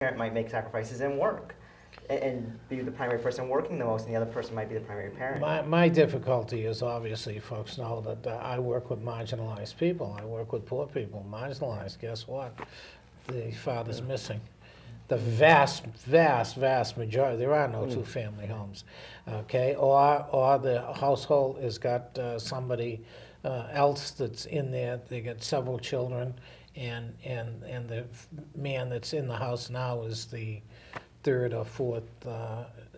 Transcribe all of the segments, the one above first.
parent might make sacrifices and work and be the primary person working the most, and the other person might be the primary parent. My difficulty is, obviously, folks know that I work with marginalized people. I work with poor people, marginalized. Guess what? The father's missing. The vast, vast, vast majority. There are no two-family homes, okay? Or the household has got somebody else that's in there. They get several children, and the man that's in the house now is the third or fourth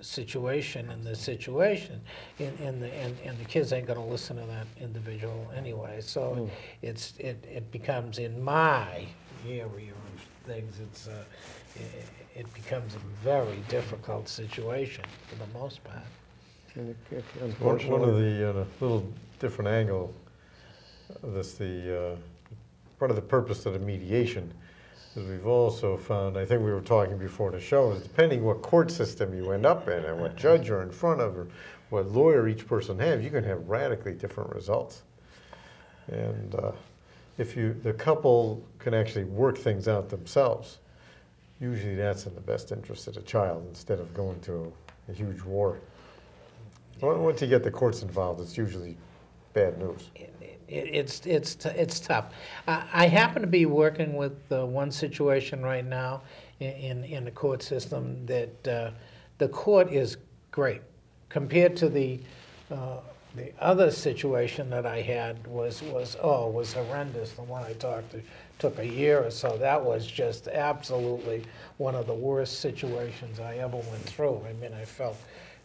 situation in the situation, and the kids ain't gonna listen to that individual anyway. So it becomes, in my area of things, it becomes a very difficult situation for the most part. One of the little different angle of this, part of the purpose of the mediation, as we've also found, I think we were talking before the show, is depending what court system you end up in and what judge you're in front of or what lawyer each person has, you can have radically different results. And if the couple can actually work things out themselves, usually that's in the best interest of the child instead of going to a huge war. Once you get the courts involved, it's usually bad news. It's tough. I happen to be working with one situation right now in the court system that the court is great compared to the other situation that I had was horrendous. The one I talked to took a year or so. That was just absolutely one of the worst situations I ever went through. I mean, I felt,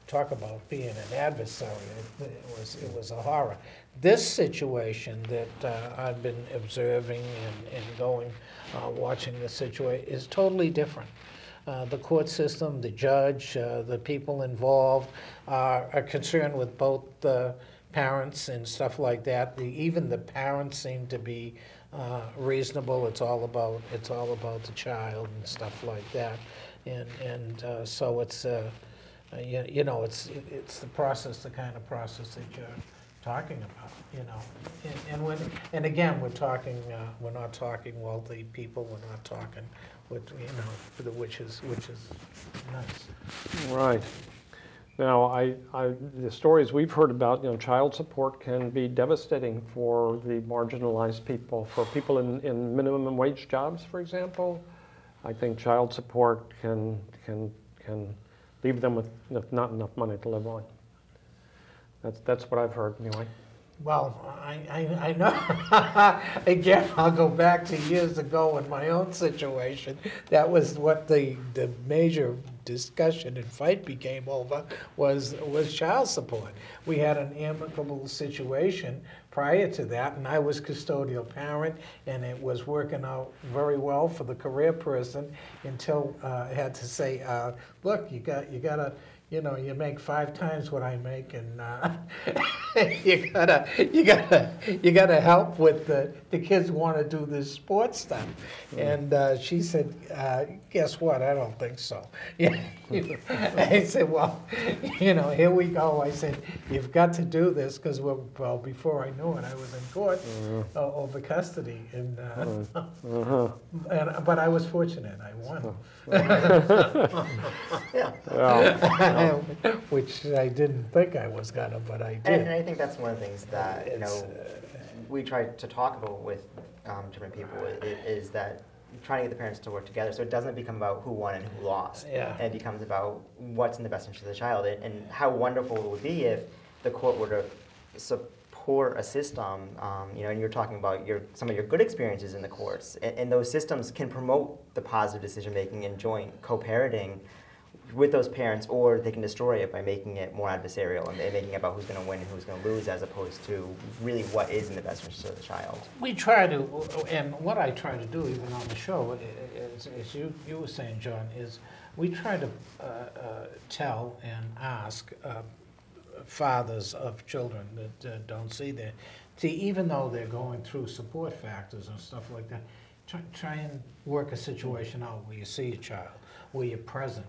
talk about being an adversary. It was a horror. This situation that I've been observing and going, watching the situation is totally different. The court system, the judge, the people involved are concerned with both the parents and stuff like that. Even the parents seem to be reasonable. It's all about the child and stuff like that. And so it's you know, it's the process, the kind of process that you're talking about, you know. And again, we're talking, we're not talking wealthy people. We're not talking, with, you know, which is nice. Right. Now, the stories we've heard about, you know, child support can be devastating for the marginalized people, for people in minimum wage jobs, for example. I think child support can leave them with not enough money to live on. That's what I've heard anyway. Well, I know. Again, I'll go back to years ago in my own situation. That was what the major discussion and fight became over was child support. We had an amicable situation prior to that, and I was custodial parent, and it was working out very well for the career person until I had to say, look, you gotta. You know, you make 5 times what I make, and you gotta help with the kids want to do this sports stuff. And she said, guess what? I don't think so. Yeah. I said, well, you know, here we go. I said, you've got to do this because, well, before I knew it, I was in court over custody, and but I was fortunate. I won. Yeah. Which I didn't think I was gonna, but I did. And I think that's one of the things that, you know, we try to talk about with different people is that trying to get the parents to work together so it doesn't become about who won and who lost. Yeah. And it becomes about what's in the best interest of the child, and how wonderful it would be if the court were to support a system, you know, and you're talking about some of your good experiences in the courts, and those systems can promote the positive decision making and joint co-parenting with those parents, or they can destroy it by making it more adversarial and making it about who's going to win and who's going to lose, as opposed to really what is in the best interest of the child. We try to, and what I try to do even on the show, as you were saying, John, is we try to tell and ask fathers of children that don't see that, even though they're going through support factors and stuff like that, try and work a situation out where you see a child, where you're present.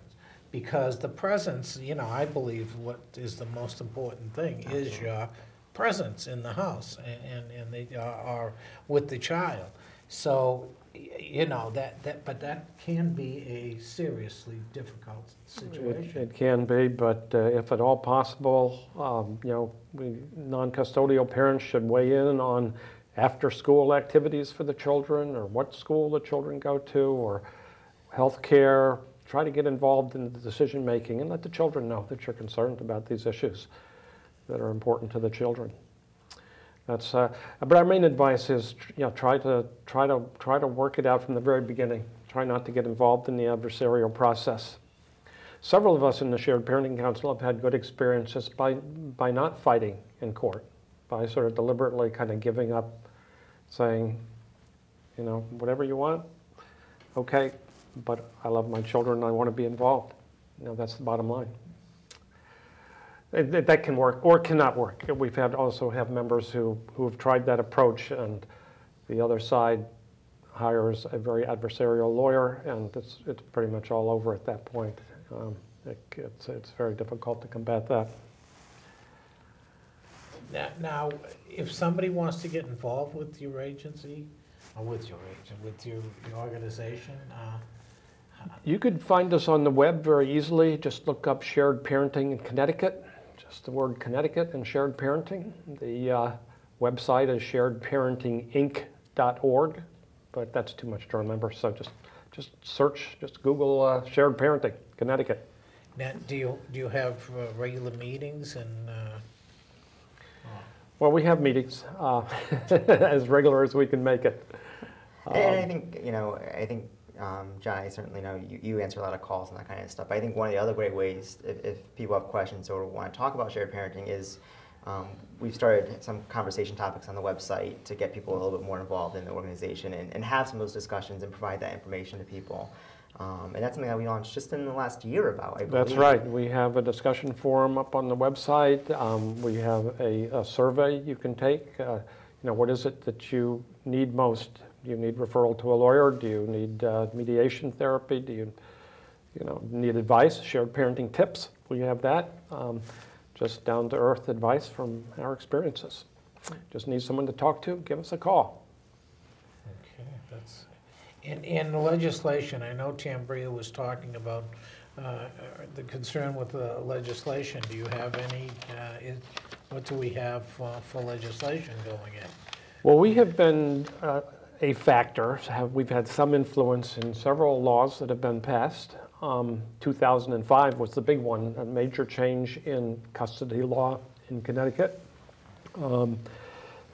Because the presence, you know, I believe what is the most important thing is your presence in the house, and they are with the child. So, you know, but that can be a seriously difficult situation. It can be, but if at all possible, you know, non-custodial parents should weigh in on after-school activities for the children, or what school the children go to, or health care. Try to get involved in the decision-making and let the children know that you're concerned about these issues that are important to the children. That's, but our main advice is, you know, try to work it out from the very beginning. Try not to get involved in the adversarial process. Several of us in the Shared Parenting Council have had good experiences by not fighting in court, by sort of deliberately kind of giving up, saying, you know, whatever you want, okay, but I love my children and I want to be involved. You know, that's the bottom line. That can work or cannot work. We've also have members who have tried that approach, and the other side hires a very adversarial lawyer, and it's pretty much all over at that point. It's very difficult to combat that. Now, if somebody wants to get involved with your agency, or with your organization, you could find us on the web very easily. Just look up Shared Parenting in Connecticut. Just the word Connecticut and Shared Parenting. The website is sharedparentinginc.org, but that's too much to remember. So just search, just Google Shared Parenting Connecticut. now, do you have regular meetings and? Well, we have meetings as regular as we can make it. And I think, you know, John, I certainly know you answer a lot of calls and that kind of stuff. But I think one of the other great ways, if people have questions or want to talk about shared parenting, is we've started some conversation topics on the website to get people a little bit more involved in the organization and have some of those discussions and provide that information to people. And that's something that we launched just in the last year about, I believe. That's right. We have a discussion forum up on the website. We have a survey you can take. You know, what is it that you need most? Do you need referral to a lawyer? Do you need mediation therapy? Do you need advice? Shared parenting tips. We have that. Just down-to-earth advice from our experiences. Just need someone to talk to? Give us a call. Okay, that's. In the legislation, I know Tambria was talking about the concern with the legislation. Do you have any? What do we have for legislation going in? Well, we have been a factor. We've had some influence in several laws that have been passed. 2005 was the big one, a major change in custody law in Connecticut.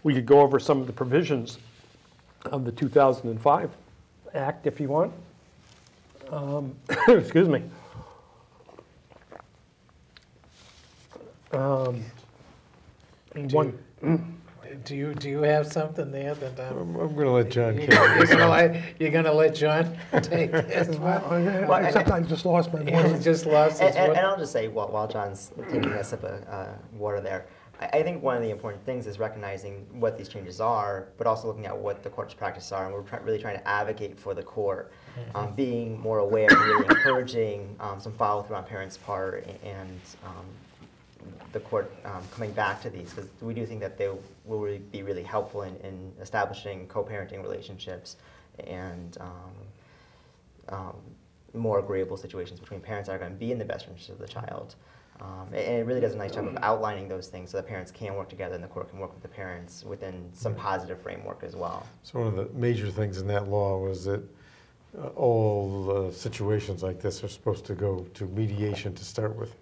We could go over some of the provisions of the 2005 Act if you want. Excuse me. Do you have something there that I'm going to let John you're gonna let John take this? Except I just lost my voice. He just lost his And voice. I'll just say, while John's taking a sip of water there, I think one of the important things is recognizing what these changes are, but also looking at what the court's practices are, and we're really trying to advocate for the court, being more aware and really encouraging some follow-through on parents' part and the court coming back to these, because we do think that they will really be really helpful in establishing co-parenting relationships and more agreeable situations between parents that are going to be in the best interest of the child. And it really does a nice job of outlining those things so that parents can work together and the court can work with the parents within some positive framework as well. So one of the major things in that law was that all situations like this are supposed to go to mediation to start with.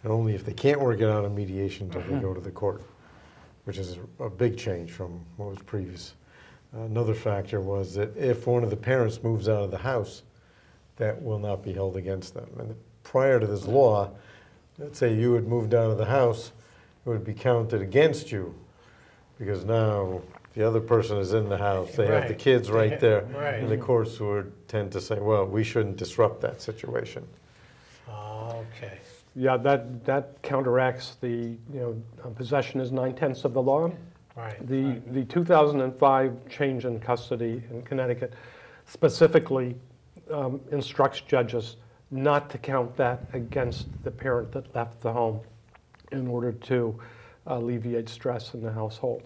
And only if they can't work it out in mediation do they go to the court, which is a big change from what was previous. Another factor was that if one of the parents moves out of the house, that will not be held against them. And prior to this law, let's say you had moved out of the house, it would be counted against you because now the other person is in the house, they have the kids right there, and the courts would tend to say, well, we shouldn't disrupt that situation. Okay. Yeah, that counteracts the, possession is 9/10 of the law. Right. The 2005 change in custody in Connecticut specifically instructs judges not to count that against the parent that left the home in order to alleviate stress in the household.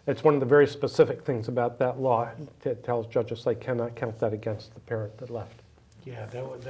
It's one of the very specific things about that law that tells judges they cannot count that against the parent that left. Yeah, that would